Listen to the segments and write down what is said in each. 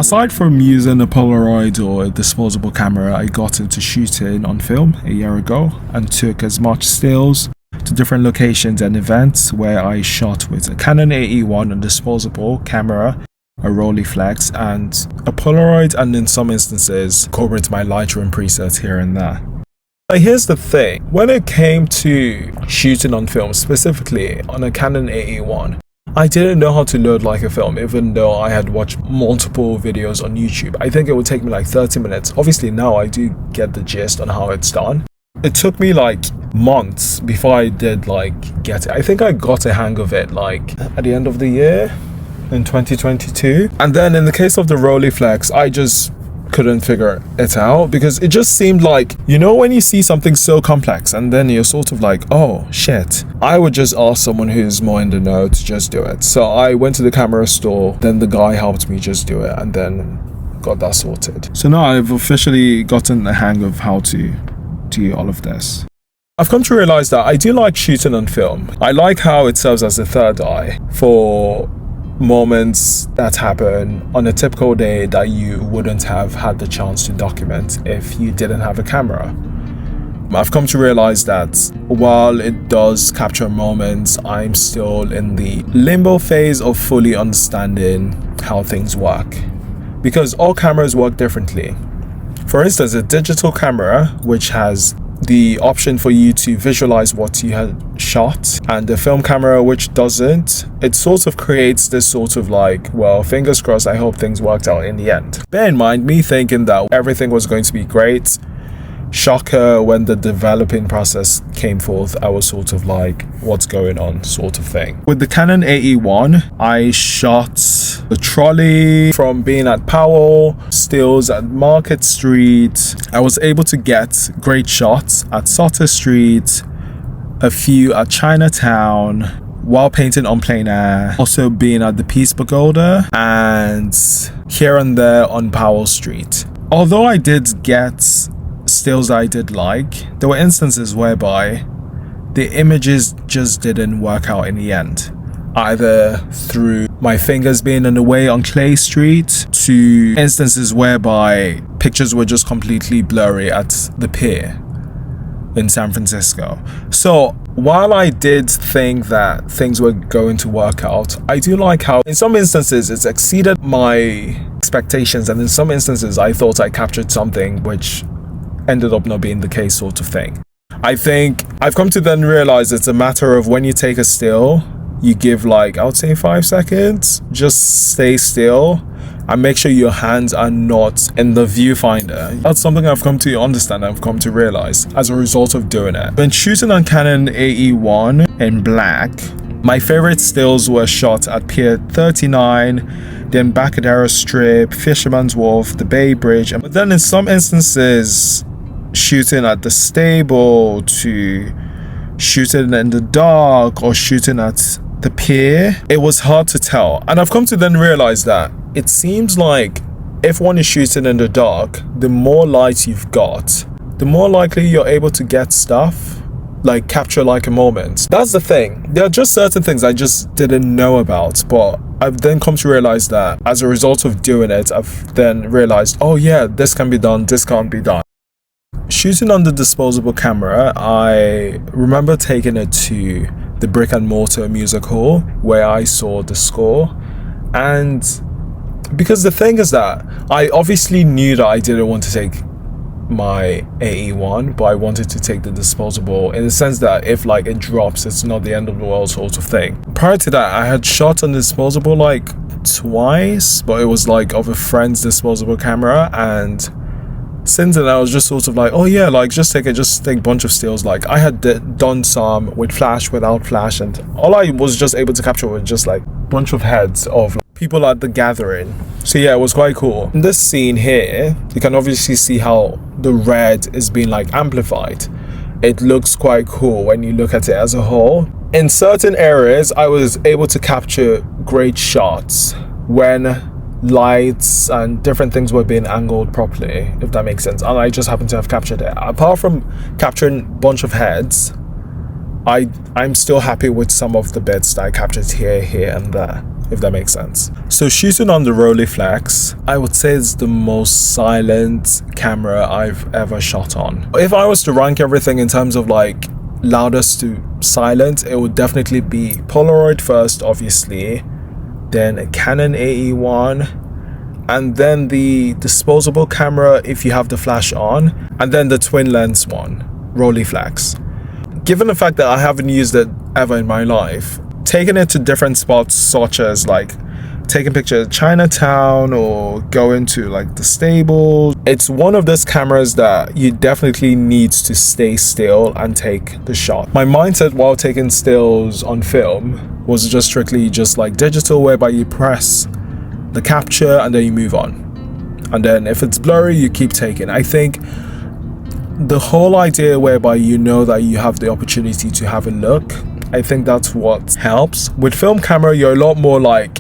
Aside from using a Polaroid or a disposable camera, I got into shooting on film a year ago and took as much stills to different locations and events where I shot with a Canon AE-1, a disposable camera, a Rolleiflex, and a Polaroid, and in some instances incorporate my Lightroom presets here and there. But here's the thing, when it came to shooting on film, specifically on a Canon AE-1, I didn't know how to load like a film, even though I had watched multiple videos on YouTube. I think it would take me like 30 minutes. Obviously now I do get the gist on how it's done. It took me like months before I did like get it. I think I got a hang of it like at the end of the year in 2022. And then in the case of the Rolleiflex, I just couldn't figure it out because it just seemed like, you know, when you see something so complex and then you're sort of like, oh shit, I would just ask someone who's more in the know to just do it. So I went to the camera store, then the guy helped me just do it and then got that sorted. So now I've officially gotten the hang of how to do all of this. I've come to realize that I do like shooting on film. I like how it serves as a third eye for moments that happen on a typical day that you wouldn't have had the chance to document if you didn't have a camera. I've come to realize that while it does capture moments, I'm still in the limbo phase of fully understanding how things work, because all cameras work differently. For instance, a digital camera, which has the option for you to visualize what you had shot, and the film camera which doesn't, it sort of creates this sort of like, well, fingers crossed, I hope things worked out in the end. Bear in mind, me thinking that everything was going to be great, shocker, when the developing process came forth, I was sort of like, what's going on sort of thing. With the Canon AE-1, I shot the trolley from being at Powell, stills at Market Street. I was able to get great shots at Sutter Street, a few at Chinatown, while painting on plein air, also being at the Peace Pagoda, and here and there on Powell Street. Although I did get stills that I did like, there were instances whereby the images just didn't work out in the end, either through my fingers being in the way on Clay Street to instances whereby pictures were just completely blurry at the pier in San Francisco. So while I did think that things were going to work out, I do like how in some instances it's exceeded my expectations, and in some instances I thought I captured something which ended up not being the case sort of thing. I think I've come to then realize it's a matter of when you take a still, you give like, I would say 5 seconds, just stay still and make sure your hands are not in the viewfinder. That's something I've come to understand, I've come to realize as a result of doing it. When shooting on Canon AE-1 in black, my favorite stills were shot at Pier 39, then Bacadero Strip, Fisherman's Wharf, the Bay Bridge, but then in some instances shooting at the stable, to shooting in the dark, or shooting at the pier, it was hard to tell. And I've come to then realize that it seems like if one is shooting in the dark, the more light you've got, the more likely you're able to get stuff, like capture like a moment. That's the thing. There are just certain things I just didn't know about, but I've then come to realize that as a result of doing it, I've then realized, oh yeah, this can be done, this can't be done. Shooting on the disposable camera, I remember taking it to the Brick and Mortar Music Hall where I saw the score, and because the thing is that I obviously knew that I didn't want to take my AE-1, but I wanted to take the disposable in the sense that if like it drops, it's not the end of the world sort of thing. Prior to that, I had shot on disposable like twice, but it was like of a friend's disposable camera, and since then I was just sort of like, oh yeah, like just take a bunch of stills. Like I had done some with flash, without flash, and all I was just able to capture was just like a bunch of heads of people at the gathering. So yeah, it was quite cool. In this scene here, you can obviously see how the red is being like amplified. It looks quite cool when you look at it as a whole. In certain areas, I was able to capture great shots when lights and different things were being angled properly, if that makes sense, and I just happened to have captured it. Apart from capturing a bunch of heads, I'm still happy with some of the bits that I captured here and there. if that makes sense. So shooting on the Rolleiflex, I would say it's the most silent camera I've ever shot on. If I was to rank everything in terms of like loudest to silent, it would definitely be Polaroid first, obviously, then a Canon AE-1, and then the disposable camera if you have the flash on, and then the twin lens one, Rolleiflex. Given the fact that I haven't used it ever in my life, taking it to different spots such as like taking pictures of Chinatown or going to like the stables, it's one of those cameras that you definitely need to stay still and take the shot. My mindset while taking stills on film was just strictly just like digital, whereby you press the capture and then you move on, and then if it's blurry you keep taking. I think the whole idea whereby you know that you have the opportunity to have a look, I think that's what helps. With film camera you're a lot more like,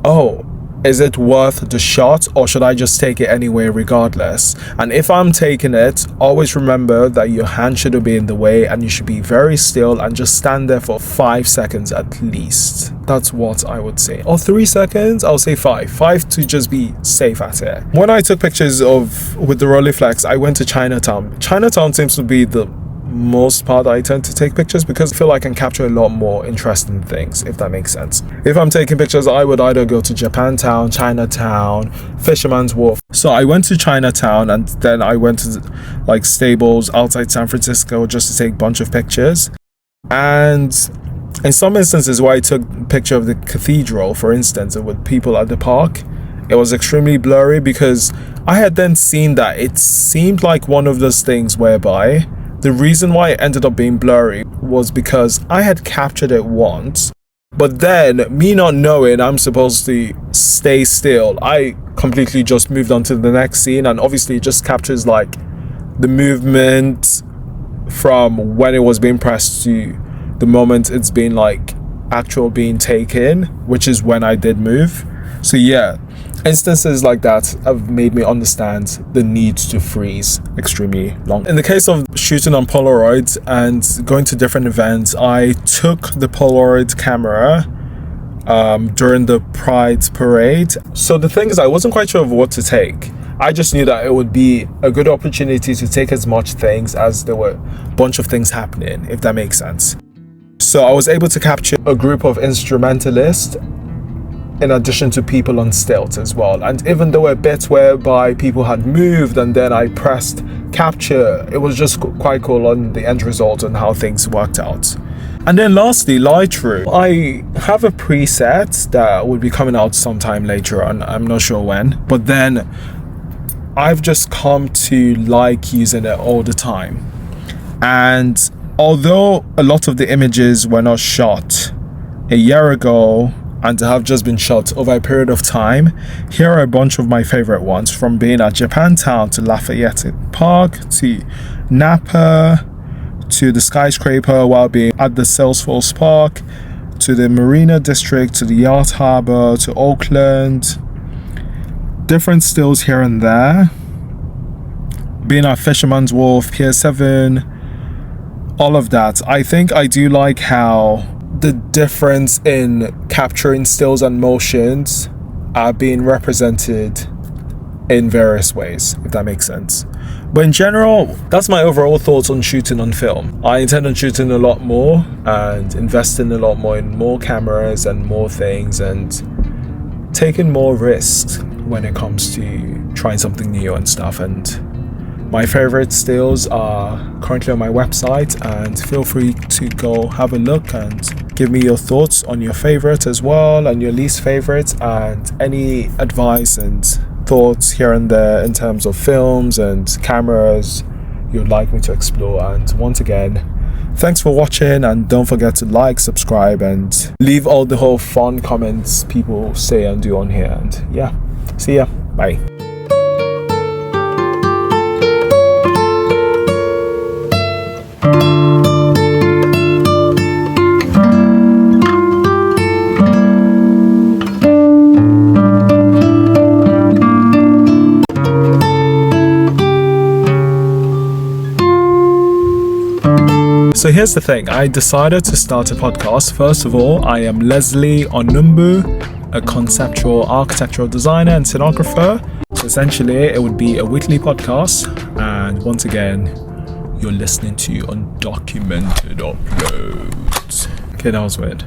oh, is it worth the shot or should I just take it anyway regardless? And if I'm taking it, always remember that your hand shouldn't be in the way and you should be very still and just stand there for 5 seconds at least. That's what I would say. Or 3 seconds, I'll say 5 to just be safe at it. When I took pictures with the Rolleiflex, I went to Chinatown. Chinatown seems to be the most part I tend to take pictures because I feel like I can capture a lot more interesting things, if that makes sense. If I'm taking pictures, I would either go to Japantown, Chinatown, Fisherman's Wharf. So I went to Chinatown and then I went to like stables outside San Francisco just to take a bunch of pictures. And in some instances where I took a picture of the cathedral, for instance, with people at the park, it was extremely blurry because I had then seen that it seemed like one of those things whereby the reason why it ended up being blurry was because I had captured it once, but then me not knowing I'm supposed to stay still, I completely just moved on to the next scene, and obviously it just captures like the movement from when it was being pressed to the moment it's been like actual being taken, which is when I did move. So yeah, instances like that have made me understand the need to freeze extremely long. In the case of shooting on Polaroid and going to different events, I took the Polaroid camera during the Pride parade. So the thing is, I wasn't quite sure of what to take. I just knew that it would be a good opportunity to take as much things as there were a bunch of things happening, if that makes sense. So I was able to capture a group of instrumentalists in addition to people on stilts as well. And even there were bits whereby people had moved and then I pressed capture, it was just quite cool on the end result and how things worked out. And then lastly, Lightroom. I have a preset that will be coming out sometime later on, I'm not sure when, but then I've just come to like using it all the time. And although a lot of the images were not shot a year ago and have just been shot over a period of time, here are a bunch of my favorite ones, from being at Japantown to Lafayette Park to Napa to the skyscraper while being at the Salesforce Park to the Marina District to the Yacht Harbor to Oakland. Different stills here and there, being at Fisherman's Wharf, Pier 7, all of that. I think I do like how the difference in capturing stills and motions are being represented in various ways, if that makes sense. But in general, that's my overall thoughts on shooting on film. I intend on shooting a lot more and investing a lot more in more cameras and more things and taking more risks when it comes to trying something new and stuff. And my favorite stills are currently on my website, and feel free to go have a look and give me your thoughts on your favorite as well and your least favorite, and any advice and thoughts here and there in terms of films and cameras you'd like me to explore. And once again, thanks for watching, and don't forget to like, subscribe, and leave all the whole fun comments people say and do on here. And yeah, see ya, bye. So here's the thing, I decided to start a podcast. First of all, I am Leslie Onumbu, a conceptual architectural designer and scenographer. So essentially, it would be a weekly podcast. And once again, you're listening to Undocumented Uploads. Okay, that was weird.